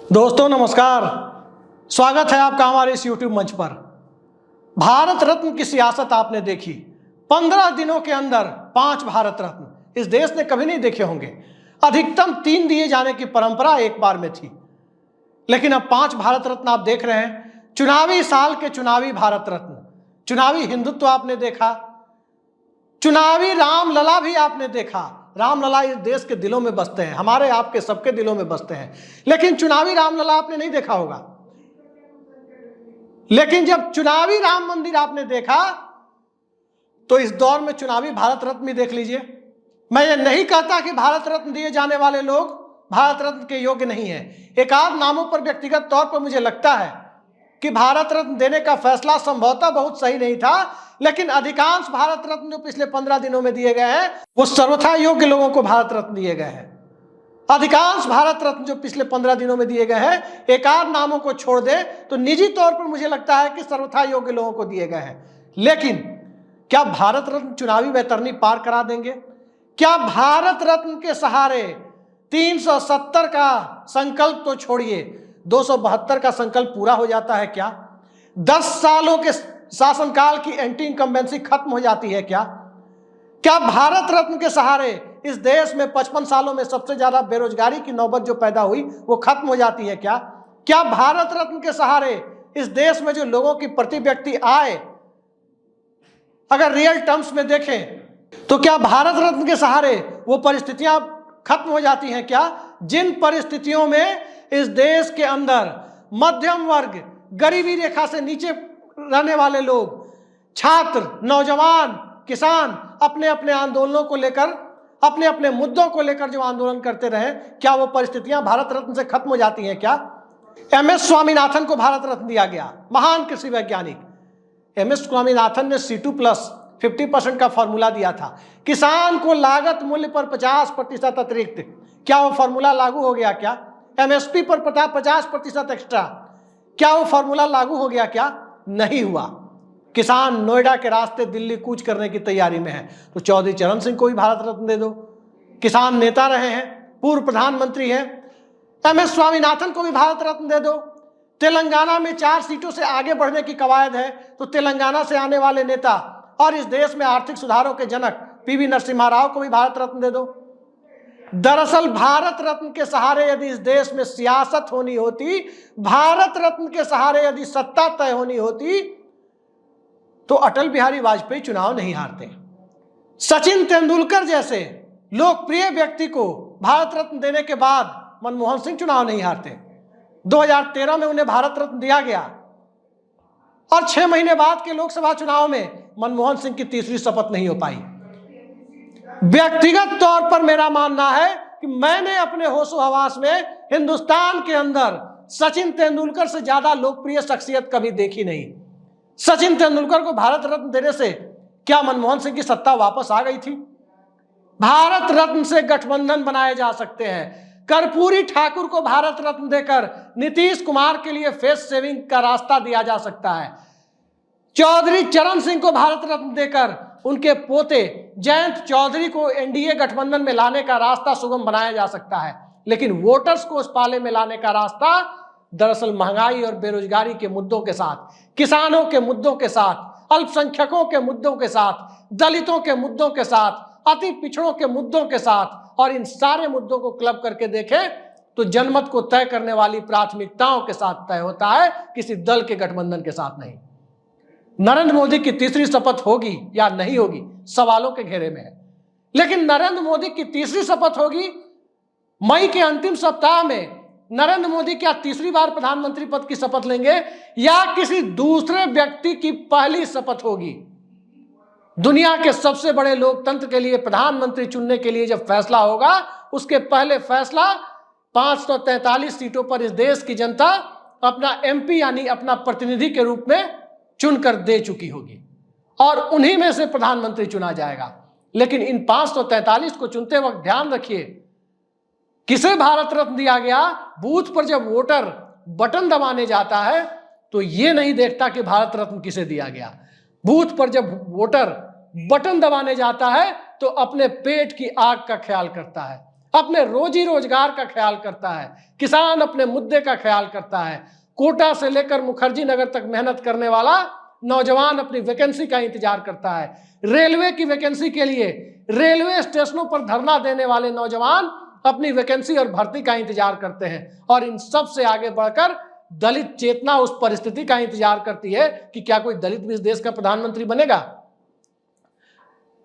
दोस्तों नमस्कार, स्वागत है आपका हमारे इस YouTube मंच पर। भारत रत्न की सियासत आपने देखी, 15 दिनों के अंदर 5 भारत रत्न इस देश ने कभी नहीं देखे होंगे। अधिकतम 3 दिए जाने की परंपरा एक बार में थी, लेकिन अब 5 भारत रत्न आप देख रहे हैं। चुनावी साल के चुनावी भारत रत्न, चुनावी हिंदुत्व आपने देखा, चुनावी रामलला भी आपने देखा। रामलला इस देश के दिलों में बसते हैं, हमारे आपके सबके दिलों में बसते हैं, लेकिन चुनावी रामलला आपने नहीं देखा होगा। लेकिन जब चुनावी राम मंदिर आपने देखा तो इस दौर में चुनावी भारत रत्न भी देख लीजिए। मैं ये नहीं कहता कि भारत रत्न दिए जाने वाले लोग भारत रत्न के योग्य नहीं है। एक आध नामों पर व्यक्तिगत तौर पर मुझे लगता है कि भारत रत्न देने का फैसला संभवतः बहुत सही नहीं था, लेकिन अधिकांश भारत रत्न जो पिछले 15 दिनों में दिए गए हैं वो सर्वथा योग्य लोगों को भारत रत्न दिए गए हैं। अधिकांश भारत रत्न जो पिछले 15 दिनों में दिए गए हैं, एक आध नामों को छोड़ दे तो निजी तौर पर मुझे लगता है कि सर्वथा योग्य लोगों को दिए गए हैं। लेकिन क्या भारत रत्न चुनावी वैतरणी पार करा देंगे? क्या भारत रत्न के सहारे 370 का संकल्प तो छोड़िए, 272 का संकल्प पूरा हो जाता है क्या? 10 सालों के शासनकाल की एंटी इनकम्बेंसी खत्म हो जाती है क्या? क्या भारत रत्न के सहारे इस देश में 55 सालों में सबसे ज्यादा बेरोजगारी की नौबत जो पैदा हुई वो खत्म हो जाती है क्या? क्या भारत रत्न के सहारे इस देश में जो लोगों की प्रति व्यक्ति आय अगर रियल टर्म्स में देखें तो क्या भारत रत्न के सहारे वो परिस्थितियां खत्म हो जाती हैं क्या, जिन परिस्थितियों में इस देश के अंदर मध्यम वर्ग, गरीबी रेखा से नीचे रहने वाले लोग, छात्र, नौजवान, किसान अपने अपने आंदोलनों को लेकर, अपने अपने मुद्दों को लेकर जो आंदोलन करते रहे, क्या वो परिस्थितियां भारत रत्न से खत्म हो जाती हैं क्या? एमएस स्वामीनाथन को भारत रत्न दिया गया, महान कृषि वैज्ञानिक। एमएस स्वामीनाथन ने C2+ 50% का फॉर्मूला दिया था, किसान को लागत मूल्य पर 50% अतिरिक्त। क्या वो फॉर्मूला लागू हो गया क्या? एमएसपी पर 50% एक्स्ट्रा, क्या वो फॉर्मूला लागू हो गया क्या? नहीं हुआ। किसान नोएडा के रास्ते दिल्ली कूच करने की तैयारी में है, तो चौधरी चरण सिंह को भी भारत रत्न दे दो। किसान नेता रहे हैं, पूर्व प्रधानमंत्री हैं, एमएस स्वामीनाथन को भी भारत रत्न दे दो। तेलंगाना में 4 सीटों से आगे बढ़ने की कवायद है, तो तेलंगाना से आने वाले नेता और इस देश में आर्थिक सुधारों के जनक पीवी नरसिम्हा राव को भी भारत रत्न दे दो। दरअसल भारत रत्न के सहारे यदि इस देश में सियासत होनी होती, भारत रत्न के सहारे यदि सत्ता तय होनी होती, तो अटल बिहारी वाजपेयी चुनाव नहीं हारते। सचिन तेंदुलकर जैसे लोकप्रिय व्यक्ति को भारत रत्न देने के बाद मनमोहन सिंह चुनाव नहीं हारते। 2013 में उन्हें भारत रत्न दिया गया और 6 महीने बाद के लोकसभा चुनाव में मनमोहन सिंह की तीसरी शपथ नहीं हो पाई। व्यक्तिगत तौर पर मेरा मानना है कि मैंने अपने होशो हवास में हिंदुस्तान के अंदर सचिन तेंदुलकर से ज्यादा लोकप्रिय शख्सियत कभी देखी नहीं। सचिन तेंदुलकर को भारत रत्न देने से क्या मनमोहन सिंह की सत्ता वापस आ गई थी? भारत रत्न से गठबंधन बनाए जा सकते हैं। कर्पूरी ठाकुर को भारत रत्न देकर नीतीश कुमार के लिए फेस सेविंग का रास्ता दिया जा सकता है। चौधरी चरण सिंह को भारत रत्न देकर उनके पोते जयंत चौधरी को एनडीए गठबंधन में लाने का रास्ता सुगम बनाया जा सकता है। लेकिन वोटर्स को उस पाले में लाने का रास्ता दरअसल महंगाई और बेरोजगारी के मुद्दों के साथ, किसानों के मुद्दों के साथ, अल्पसंख्यकों के मुद्दों के साथ, दलितों के मुद्दों के साथ, अति पिछड़ों के मुद्दों के साथ, और इन सारे मुद्दों को क्लब करके देखें तो जनमत को तय करने वाली प्राथमिकताओं के साथ तय होता है, किसी दल के गठबंधन के साथ नहीं। नरेंद्र मोदी की तीसरी शपथ होगी या नहीं होगी, सवालों के घेरे में है। लेकिन नरेंद्र मोदी की तीसरी शपथ होगी मई के अंतिम सप्ताह में। नरेंद्र मोदी क्या तीसरी बार प्रधानमंत्री पद की शपथ लेंगे या किसी दूसरे व्यक्ति की पहली शपथ होगी? दुनिया के सबसे बड़े लोकतंत्र के लिए प्रधानमंत्री चुनने के लिए जब फैसला होगा, उसके पहले फैसला 543 सीटों पर इस देश की जनता अपना एमपी यानी अपना प्रतिनिधि के रूप में चुनकर दे चुकी होगी और उन्हीं में से प्रधानमंत्री चुना जाएगा। लेकिन इन 543 को चुनते वक्त ध्यान रखिए, किसे भारत रत्न दिया गया? बूथ पर जब वोटर बटन दबाने जाता है तो यह नहीं देखता कि भारत रत्न किसे दिया गया। बूथ पर जब वोटर बटन दबाने जाता है तो अपने पेट की आग का ख्याल करता है। अपने रोजी रोजगार का ख्याल करता है, किसान अपने मुद्दे का ख्याल करता है, कोटा से लेकर मुखर्जी नगर तक मेहनत करने वाला नौजवान अपनी वैकेंसी का इंतजार करता है, रेलवे की वैकेंसी के लिए रेलवे स्टेशनों पर धरना देने वाले नौजवान अपनी वैकेंसी और भर्ती का इंतजार करते हैं। और इन सब से आगे बढ़कर दलित चेतना उस परिस्थिति का इंतजार करती है कि क्या कोई दलित भी इस देश का प्रधानमंत्री बनेगा।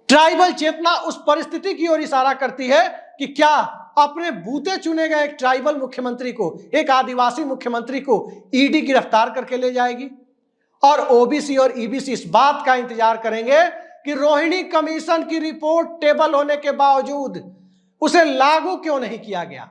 ट्राइबल चेतना उस परिस्थिति की ओर इशारा करती है कि क्या अपने बूते चुने गए एक ट्राइबल मुख्यमंत्री को, एक आदिवासी मुख्यमंत्री को ईडी गिरफ्तार करके ले जाएगी। और ओबीसी और ईबीसी इस बात का इंतजार करेंगे कि रोहिणी कमीशन की रिपोर्ट टेबल होने के बावजूद उसे लागू क्यों नहीं किया गया।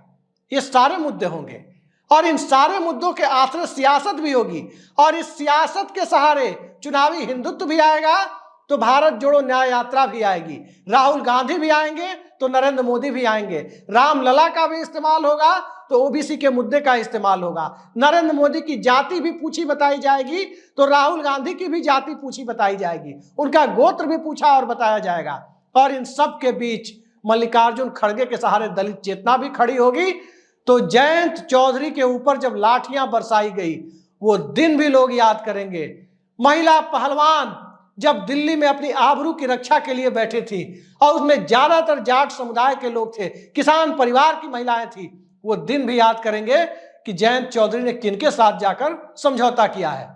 ये सारे मुद्दे होंगे और इन सारे मुद्दों के आश्रय सियासत भी होगी और इस सियासत के सहारे चुनावी हिंदुत्व भी आएगा तो भारत जोड़ो न्याय यात्रा भी आएगी, राहुल गांधी भी आएंगे तो नरेंद्र मोदी भी आएंगे, रामलला का भी इस्तेमाल होगा तो ओबीसी के मुद्दे का इस्तेमाल होगा, नरेंद्र मोदी की जाति भी पूछी बताई जाएगी तो राहुल गांधी की भी जाति पूछी बताई जाएगी, उनका गोत्र भी पूछा और बताया जाएगा। और इन सब के बीच मल्लिकार्जुन खड़गे के सहारे दलित चेतना भी खड़ी होगी। तो जयंत चौधरी के ऊपर जब लाठियां बरसाई गई वो दिन भी लोग याद करेंगे। महिला पहलवान जब दिल्ली में अपनी आबरू की रक्षा के लिए बैठे थी और उसमें ज्यादातर जाट समुदाय के लोग थे, किसान परिवार की महिलाएं थी, वो दिन भी याद करेंगे कि जयंत चौधरी ने किनके साथ जाकर समझौता किया है।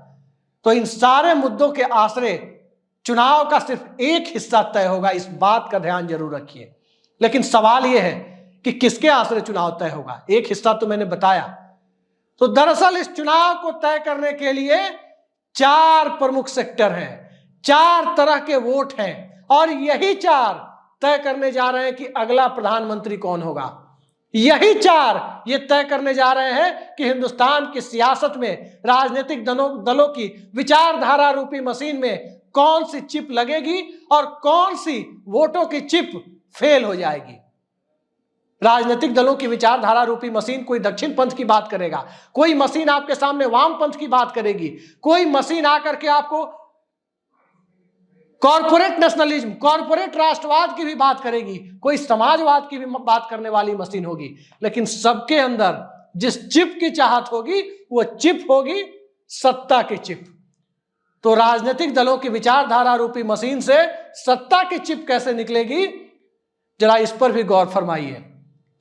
तो इन सारे मुद्दों के आश्रय चुनाव का सिर्फ एक हिस्सा तय होगा, इस बात का ध्यान जरूर रखिए। लेकिन सवाल यह है कि किसके आश्रय चुनाव तय होगा। एक हिस्सा तो मैंने बताया। तो दरअसल इस चुनाव को तय करने के लिए 4 प्रमुख सेक्टर हैं, 4 तरह के वोट हैं और यही 4 तय करने जा रहे हैं कि अगला प्रधानमंत्री कौन होगा। यही 4 ये तय करने जा रहे हैं कि हिंदुस्तान की सियासत में राजनीतिक दलों की विचारधारा रूपी मशीन में कौन सी चिप लगेगी और कौन सी वोटों की चिप फेल हो जाएगी। राजनीतिक दलों की विचारधारा रूपी मशीन, कोई दक्षिण पंथ की बात करेगा, कोई मशीन आपके सामने वाम पंथ की बात करेगी, कोई मशीन आकर के आपको कॉर्पोरेट नेशनलिज्म, कॉर्पोरेट राष्ट्रवाद की भी बात करेगी, कोई समाजवाद की भी बात करने वाली मशीन होगी। लेकिन सबके अंदर जिस चिप की चाहत होगी वो चिप होगी सत्ता की चिप। तो राजनीतिक दलों की विचारधारा रूपी मशीन से सत्ता की चिप कैसे निकलेगी, जरा इस पर भी गौर फरमाइए।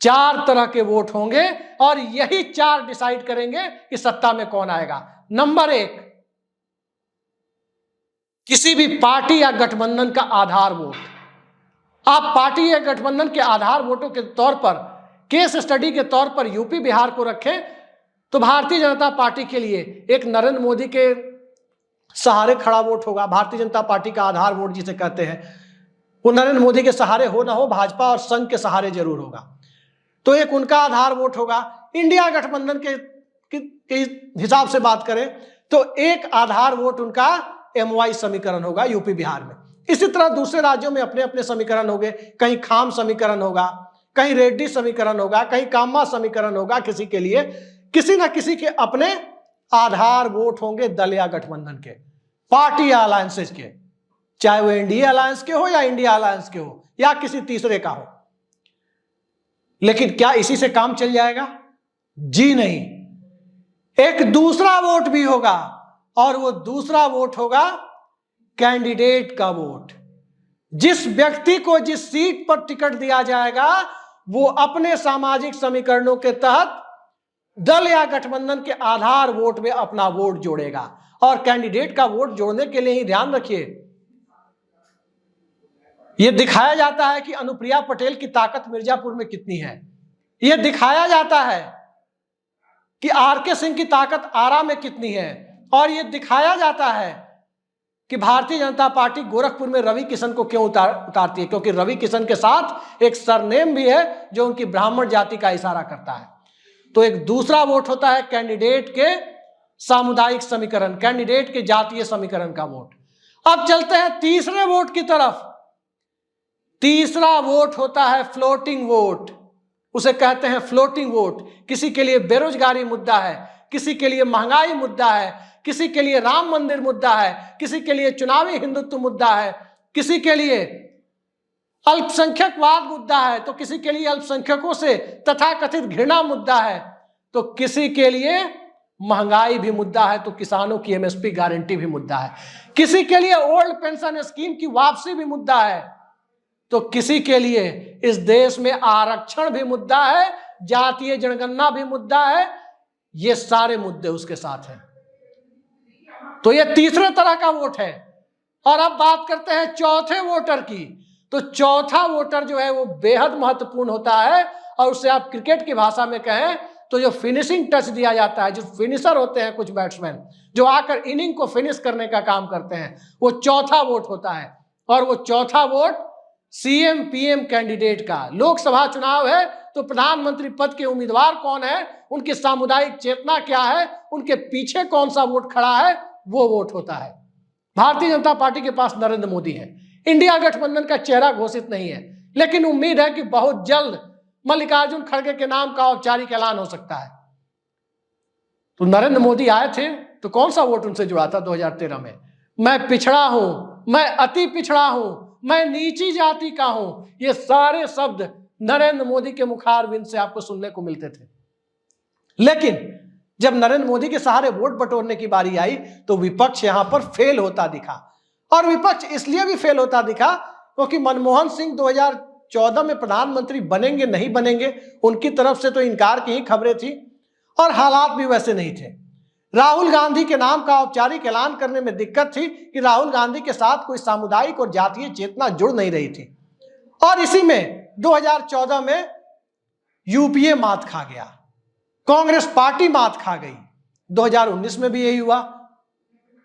4 तरह के वोट होंगे और यही 4 डिसाइड करेंगे कि सत्ता में कौन आएगा। नंबर 1, किसी भी पार्टी या गठबंधन का आधार वोट। आप पार्टी या गठबंधन के आधार वोटों के तौर पर, केस स्टडी के तौर पर यूपी बिहार को रखें तो भारतीय जनता पार्टी के लिए एक नरेंद्र मोदी के सहारे खड़ा वोट होगा। भारतीय जनता पार्टी का आधार वोट जिसे कहते हैं वो नरेंद्र मोदी के सहारे हो ना हो, भाजपा और संघ के सहारे जरूर होगा। तो एक उनका आधार वोट होगा। इंडिया गठबंधन के हिसाब से बात करें तो एक आधार वोट उनका MY समीकरण होगा यूपी बिहार में। इसी तरह दूसरे राज्यों में अपने अपने समीकरण होंगे, कहीं खाम समीकरण होगा, कहीं रेड्डी समीकरण होगा, कहीं कामा समीकरण होगा। किसी के लिए किसी ना किसी के अपने आधार वोट होंगे दल या गठबंधन के, पार्टी या अलायंसेज के, चाहे वो एनडीए अलायंस के हो या इंडिया अलायंस के हो या किसी तीसरे का हो। लेकिन क्या इसी से काम चल जाएगा? जी नहीं, एक दूसरा वोट भी होगा और वो दूसरा वोट होगा कैंडिडेट का वोट। जिस व्यक्ति को जिस सीट पर टिकट दिया जाएगा वो अपने सामाजिक समीकरणों के तहत दल या गठबंधन के आधार वोट में अपना वोट जोड़ेगा। और कैंडिडेट का वोट जोड़ने के लिए ही ध्यान रखिए, यह दिखाया जाता है कि अनुप्रिया पटेल की ताकत मिर्जापुर में कितनी है, यह दिखाया जाता है कि आरके सिंह की ताकत आरा में कितनी है, और यह दिखाया जाता है कि भारतीय जनता पार्टी गोरखपुर में रवि किशन को क्यों उतारती है, क्योंकि रवि किशन के साथ एक सरनेम भी है जो उनकी ब्राह्मण जाति का इशारा करता है। तो एक दूसरा वोट होता है कैंडिडेट के सामुदायिक समीकरण, कैंडिडेट के जातीय समीकरण का वोट। अब चलते हैं तीसरे वोट की तरफ। तीसरा वोट होता है फ्लोटिंग वोट, उसे कहते हैं फ्लोटिंग वोट। किसी के लिए बेरोजगारी मुद्दा है, किसी के लिए महंगाई मुद्दा है, किसी के लिए राम मंदिर मुद्दा है, किसी के लिए चुनावी हिंदुत्व मुद्दा है, किसी के लिए अल्पसंख्यकवाद मुद्दा है तो किसी के लिए अल्पसंख्यकों से तथाकथित घृणा मुद्दा है, तो किसी के लिए महंगाई भी मुद्दा है, तो किसानों की एमएसपी गारंटी भी मुद्दा है, किसी के लिए ओल्ड पेंशन स्कीम की वापसी भी मुद्दा है, तो किसी के लिए इस देश में आरक्षण भी मुद्दा है, जातीय जनगणना भी मुद्दा है। ये सारे मुद्दे उसके साथ हैं। तो ये तीसरे तरह का वोट है। और अब बात करते हैं चौथे वोटर की। तो चौथा वोटर जो है वो बेहद महत्वपूर्ण होता है, और उसे आप क्रिकेट की भाषा में कहें तो जो फिनिशिंग टच दिया जाता है, जो फिनिशर होते हैं कुछ बैट्समैन जो आकर इनिंग को फिनिश करने का काम करते हैं, वो चौथा वोट होता है। और वो चौथा वोट सीएम पीएम कैंडिडेट का। लोकसभा चुनाव है तो प्रधानमंत्री पद के उम्मीदवार कौन है, उनकी सामुदायिक चेतना क्या है, उनके पीछे कौन सा वोट खड़ा है, वो वोट होता है। भारतीय जनता पार्टी के पास नरेंद्र मोदी है। इंडिया गठबंधन का चेहरा घोषित नहीं है, लेकिन उम्मीद है कि बहुत जल्द मल्लिकार्जुन खड़गे के नाम का औपचारिक ऐलान हो सकता है। तो नरेंद्र मोदी आए थे तो कौन सा वोट उनसे जुड़ा था 2013 में? मैं पिछड़ा हूं, मैं अति पिछड़ा हूं, मैं नीची जाति का हूं, ये सारे शब्द नरेंद्र मोदी के मुखारबिंद से आपको सुनने को मिलते थे। लेकिन जब नरेंद्र मोदी के सहारे वोट बटोरने की बारी आई तो विपक्ष यहां पर फेल होता दिखा। और विपक्ष इसलिए भी फेल होता दिखा क्योंकि मनमोहन सिंह 2014 में प्रधानमंत्री बनेंगे नहीं बनेंगे, उनकी तरफ से तो इनकार की ही खबरें थी और हालात भी वैसे नहीं थे। राहुल गांधी के नाम का औपचारिक ऐलान करने में दिक्कत थी कि राहुल गांधी के साथ कोई सामुदायिक और जातीय चेतना जुड़ नहीं रही थी। और इसी में 2014 में यूपीए मात खा गया, कांग्रेस पार्टी मात खा गई। 2019 में भी यही हुआ।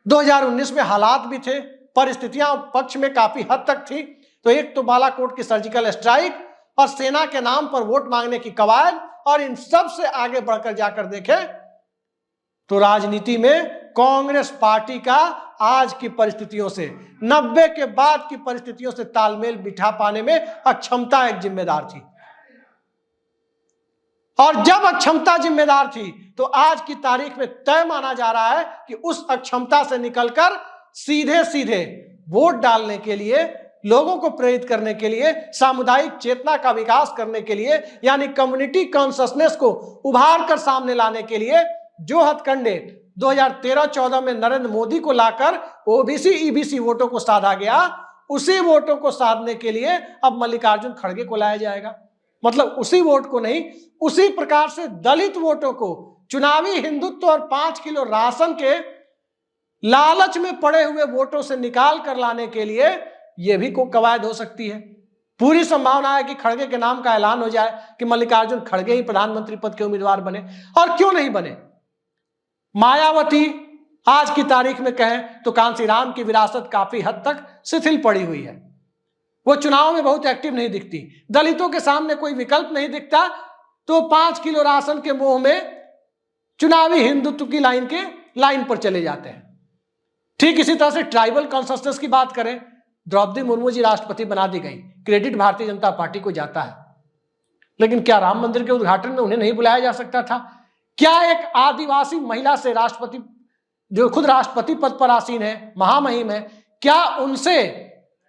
2019 में हालात भी थे, परिस्थितियां पक्ष में काफी हद तक थी। तो एक तो बालाकोट की सर्जिकल स्ट्राइक और सेना के नाम पर वोट मांगने की कवायद, और इन सब से आगे बढ़कर जाकर देखें तो राजनीति में कांग्रेस पार्टी का आज की परिस्थितियों से, 90 के बाद की परिस्थितियों से तालमेल बिठा पाने में अक्षमता एक जिम्मेदार थी। और जब अक्षमता जिम्मेदार थी तो आज की तारीख में तय माना जा रहा है कि उस अक्षमता से निकलकर सीधे सीधे वोट डालने के लिए, लोगों को प्रेरित करने के लिए, सामुदायिक चेतना का विकास करने के लिए, यानी कम्युनिटी कॉन्शसनेस को उभार कर सामने लाने के लिए जो हथकंडे 2013-14 में नरेंद्र मोदी को लाकर ओबीसी ईबीसी वोटों को साधा गया, उसी वोटों को साधने के लिए अब मल्लिकार्जुन खड़गे को लाया जाएगा। मतलब उसी वोट को नहीं, उसी प्रकार से दलित वोटों को चुनावी हिंदुत्व और 5 किलो राशन के लालच में पड़े हुए वोटों से निकाल कर लाने के लिए यह भी कोई कवायद हो सकती है। पूरी संभावना है कि खड़गे के नाम का ऐलान हो जाए कि मल्लिकार्जुन खड़गे ही प्रधानमंत्री पद के उम्मीदवार बने। और क्यों नहीं बने? मायावती आज की तारीख में कहें तो कांसीराम की विरासत काफी हद तक शिथिल पड़ी हुई है। वो चुनाव में बहुत एक्टिव नहीं दिखती, दलितों के सामने कोई विकल्प नहीं दिखता, तो 5 किलो राशन के मोह में चुनावी हिंदुत्व की लाइन पर चले जाते हैं। ठीक इसी तरह से ट्राइबल कॉन्शसनेस की बात करें, द्रौपदी मुर्मू जी राष्ट्रपति बना दी गई, क्रेडिट भारतीय जनता पार्टी को जाता है। लेकिन क्या राम मंदिर के उद्घाटन में उन्हें नहीं बुलाया जा सकता था? क्या एक आदिवासी महिला से राष्ट्रपति, जो खुद राष्ट्रपति पद पर आसीन है, महामहिम है, क्या उनसे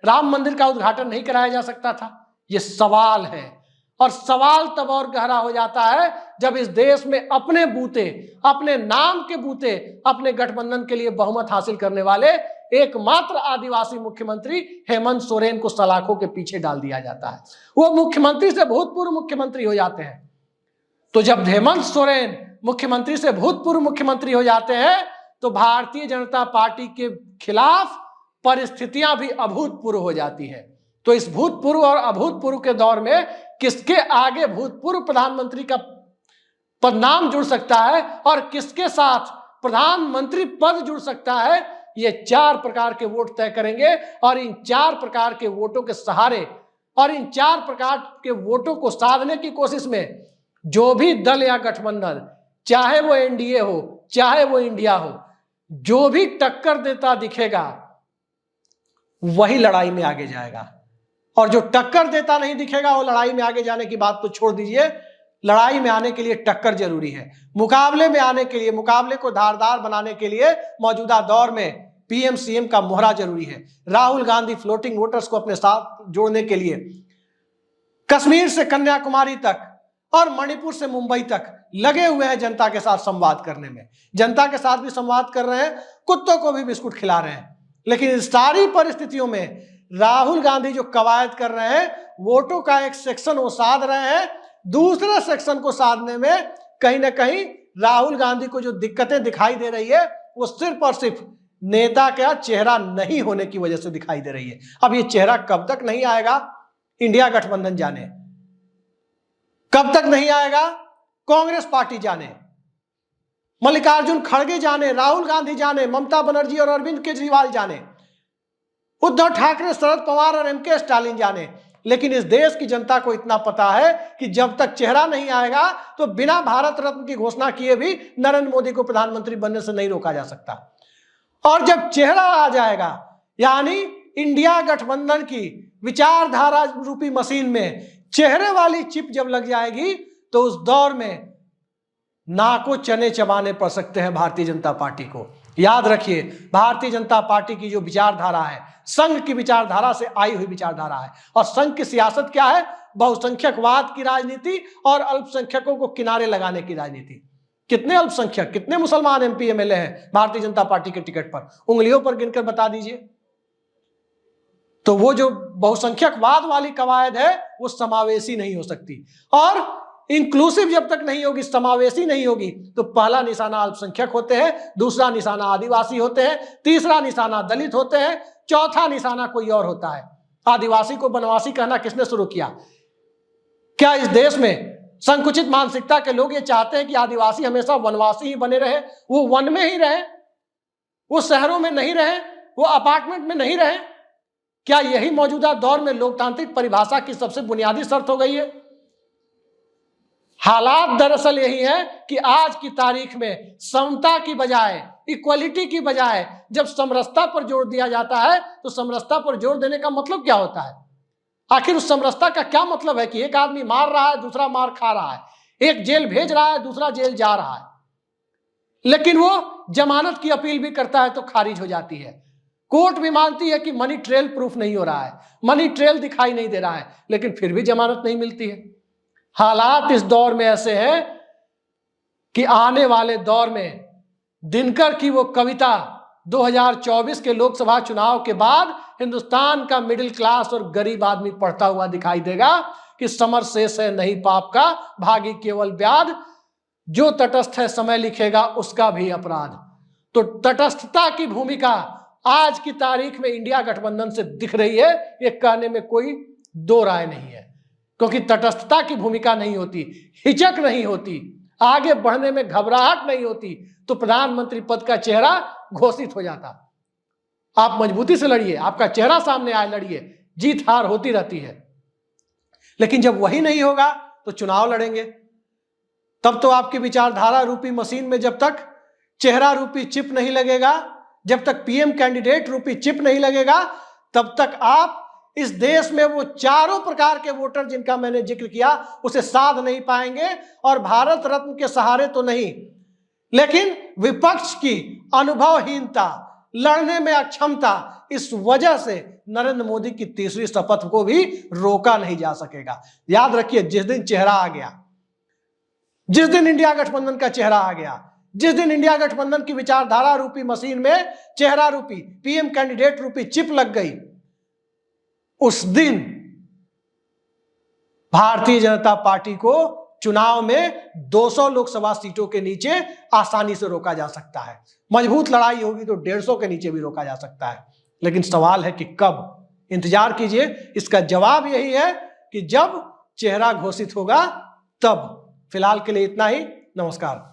राम मंदिर का उद्घाटन नहीं कराया जा सकता था? ये सवाल है। और सवाल तब और गहरा हो जाता है जब इस देश में अपने बूते, अपने नाम के बूते, अपने गठबंधन के लिए बहुमत हासिल करने वाले एकमात्र आदिवासी मुख्यमंत्री हेमंत सोरेन को सलाखों के पीछे डाल दिया जाता है। वो मुख्यमंत्री से भूतपूर्व मुख्यमंत्री हो जाते हैं। तो जब हेमंत सोरेन मुख्यमंत्री से भूतपूर्व मुख्यमंत्री हो जाते हैं तो भारतीय जनता पार्टी के खिलाफ परिस्थितियां भी अभूतपूर्व हो जाती है। तो इस भूतपूर्व और अभूतपूर्व के दौर में किसके आगे भूतपूर्व प्रधानमंत्री का पदनाम जुड़ सकता है और किसके साथ प्रधानमंत्री पद जुड़ सकता है, ये 4 प्रकार के वोट तय करेंगे। और इन 4 प्रकार के वोटों के सहारे और इन 4 प्रकार के वोटों को साधने की कोशिश में जो भी दल या गठबंधन, चाहे वो एनडीए हो, चाहे वो इंडिया हो, जो भी टक्कर देता दिखेगा वही लड़ाई में आगे जाएगा। और जो टक्कर देता नहीं दिखेगा वो लड़ाई में आगे जाने की बात तो छोड़ दीजिए, लड़ाई में आने के लिए टक्कर जरूरी है। मुकाबले में आने के लिए, मुकाबले को धारदार बनाने के लिए मौजूदा दौर में पीएम सीएम का मोहरा जरूरी है। राहुल गांधी फ्लोटिंग वोटर्स को अपने साथ जोड़ने के लिए कश्मीर से कन्याकुमारी तक और मणिपुर से मुंबई तक लगे हुए हैं जनता के साथ संवाद करने में। जनता के साथ भी संवाद कर रहे हैं, कुत्तों को भी बिस्कुट खिला रहे हैं। लेकिन इस सारी परिस्थितियों में राहुल गांधी जो कवायद कर रहे हैं, वोटों का एक सेक्शन वो साध रहे हैं, दूसरे सेक्शन को साधने में कहीं ना कहीं राहुल गांधी को जो दिक्कतें दिखाई दे रही है वो सिर्फ और सिर्फ नेता का चेहरा नहीं होने की वजह से दिखाई दे रही है। अब ये चेहरा कब तक नहीं आएगा, इंडिया गठबंधन जाने। कब तक नहीं आएगा, कांग्रेस पार्टी जाने, मल्लिकार्जुन खड़गे जाने, राहुल गांधी जाने, ममता बनर्जी और अरविंद केजरीवाल जाने, उद्धव ठाकरे, शरद पवार और एमके स्टालिन जाने। लेकिन इस देश की जनता को इतना पता है कि जब तक चेहरा नहीं आएगा तो बिना भारत रत्न की घोषणा किए भी नरेंद्र मोदी को प्रधानमंत्री बनने से नहीं रोका जा सकता। और जब चेहरा आ जाएगा, यानी इंडिया गठबंधन की विचारधारा रूपी मशीन में चेहरे वाली चिप जब लग जाएगी तो उस दौर में नाको चने चबाने पड़ सकते हैं भारतीय जनता पार्टी को। याद रखिए, भारतीय जनता पार्टी की जो विचारधारा है संघ की विचारधारा से आई हुई विचारधारा है। और संघ की सियासत क्या है? बहुसंख्यकवाद की राजनीति और अल्पसंख्यकों को किनारे लगाने की राजनीति। कितने अल्पसंख्यक, कितने मुसलमान एमपी एमएलए हैं भारतीय जनता पार्टी के टिकट पर? उंगलियों पर गिनकर बता दीजिए। तो वो जो बहुसंख्यकवाद वाली कवायद है वो समावेशी नहीं हो सकती। और इंक्लूसिव जब तक नहीं होगी, समावेशी नहीं होगी, तो पहला निशाना अल्पसंख्यक होते हैं, दूसरा निशाना आदिवासी होते हैं, तीसरा निशाना दलित होते हैं, चौथा निशाना कोई और होता है। आदिवासी को वनवासी कहना किसने शुरू किया? क्या इस देश में संकुचित मानसिकता के लोग ये चाहते हैं कि आदिवासी हमेशा वनवासी ही बने रहे, वो वन में ही रहे, वो शहरों में नहीं रहे, वो अपार्टमेंट में नहीं रहे? क्या यही मौजूदा दौर में लोकतांत्रिक परिभाषा की सबसे बुनियादी शर्त हो गई है? हालात दरअसल यही है कि आज की तारीख में समता की बजाय, इक्वलिटी की बजाय जब समरसता पर जोर दिया जाता है तो समरसता पर जोर देने का मतलब क्या होता है? आखिर उस समरसता का क्या मतलब है कि एक आदमी मार रहा है, दूसरा मार खा रहा है, एक जेल भेज रहा है, दूसरा जेल जा रहा है, लेकिन वो जमानत की अपील भी करता है तो खारिज हो जाती है। कोर्ट भी मानती है कि मनी ट्रेल प्रूफ नहीं हो रहा है, मनी ट्रेल दिखाई नहीं दे रहा है, लेकिन फिर भी जमानत नहीं मिलती है। हालात इस दौर में ऐसे हैं कि आने वाले दौर में दिनकर की वो कविता 2024 के लोकसभा चुनाव के बाद हिंदुस्तान का मिडिल क्लास और गरीब आदमी पढ़ता हुआ दिखाई देगा कि समर शेष है नहीं पाप का, भागी केवल व्याध, जो तटस्थ है समय लिखेगा उसका भी अपराध। तो तटस्थता की भूमिका आज की तारीख में इंडिया गठबंधन से दिख रही है, ये कहने में कोई दो राय नहीं है। क्योंकि तटस्थता की भूमिका नहीं होती, हिचक नहीं होती, आगे बढ़ने में घबराहट नहीं होती, तो प्रधानमंत्री पद का चेहरा घोषित हो जाता। आप मजबूती से लड़िए, आपका चेहरा सामने आए, लड़िए, जीत हार होती रहती है। लेकिन जब वही नहीं होगा तो चुनाव लड़ेंगे। तब तो आपकी विचारधारा रूपी मशीन में जब तक चेहरा रूपी चिप नहीं लगेगा, जब तक पीएम कैंडिडेट रूपी चिप नहीं लगेगा, तब तक आप इस देश में वो चारों प्रकार के वोटर जिनका मैंने जिक्र किया उसे साध नहीं पाएंगे। और भारत रत्न के सहारे तो नहीं, लेकिन विपक्ष की अनुभवहीनता, लड़ने में अक्षमता, इस वजह से नरेंद्र मोदी की तीसरी शपथ को भी रोका नहीं जा सकेगा। याद रखिए, जिस दिन चेहरा आ गया, जिस दिन इंडिया गठबंधन का चेहरा आ गया, जिस दिन इंडिया गठबंधन की विचारधारा रूपी मशीन में चेहरा रूपी पीएम कैंडिडेट रूपी चिप लग गई, उस दिन भारतीय जनता पार्टी को चुनाव में 200 लोकसभा सीटों के नीचे आसानी से रोका जा सकता है। मजबूत लड़ाई होगी तो 150 के नीचे भी रोका जा सकता है। लेकिन सवाल है कि कब? इंतजार कीजिए, इसका जवाब यही है कि जब चेहरा घोषित होगा तब। फिलहाल के लिए इतना ही। नमस्कार।